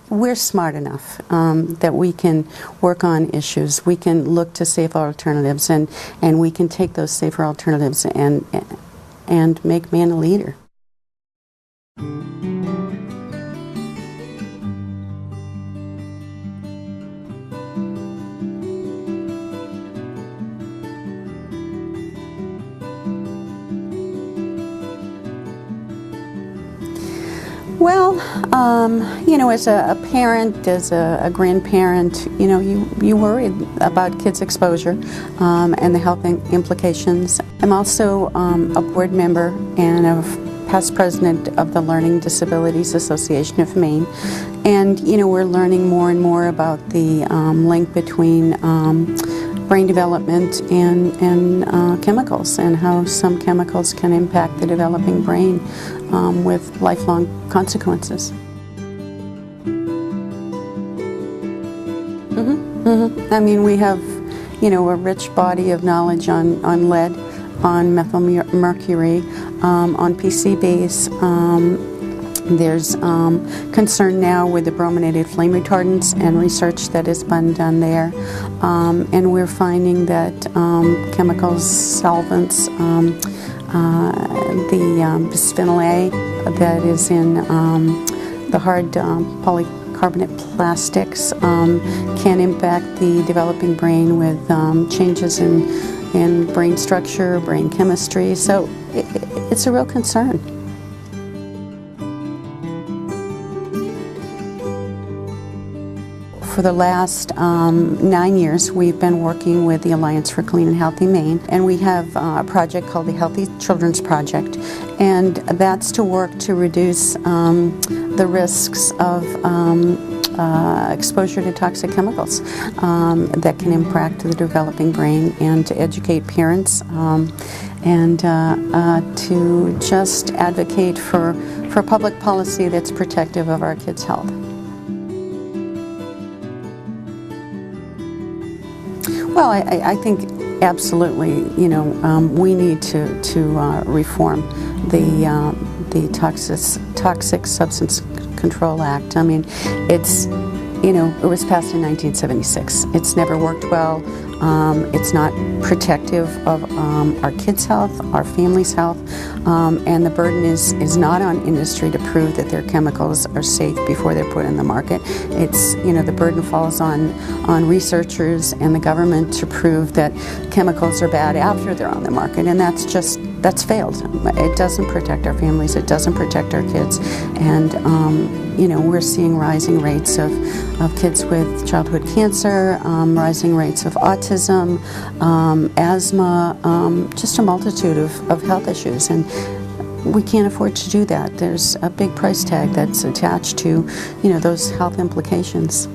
we're smart enough that we can work on issues. We can look to safer alternatives, and we can take those safer alternatives and make Maine a leader. Well, you know, as a parent, as a grandparent, you know, you worry about kids' exposure and the health implications. I'm also a board member and a past president of the Learning Disabilities Association of Maine. And, you know, we're learning more and more about the link between brain development and chemicals, and how some chemicals can impact the developing brain with lifelong consequences. I mean, we have, you know, a rich body of knowledge on lead, on methyl mercury, on PCBs. There's concern now with the brominated flame retardants and research that has been done there. And we're finding that chemicals, solvents, the bisphenol A that is in the hard polycarbonate plastics can impact the developing brain with changes in brain structure, brain chemistry. So it's a real concern. For the last 9 years, we've been working with the Alliance for Clean and Healthy Maine, and we have a project called the Healthy Children's Project, and that's to work to reduce the risks of exposure to toxic chemicals that can impact the developing brain, and to educate parents and to just advocate for public policy that's protective of our kids' health. Well, I think absolutely, you know, we need to reform the Toxic Substance Control Act. I mean, it's, you know, it was passed in 1976. It's never worked well. It's not protective of our kids' health, our family's health, and the burden is not on industry to prove that their chemicals are safe before they're put in the market. It's, you know, the burden falls on researchers and the government to prove that chemicals are bad after they're on the market, and that's failed. It doesn't protect our families, it doesn't protect our kids, and you know, we're seeing rising rates of kids with childhood cancer, rising rates of autism, asthma, just a multitude of health issues, and we can't afford to do that. There's a big price tag that's attached to, you know, those health implications.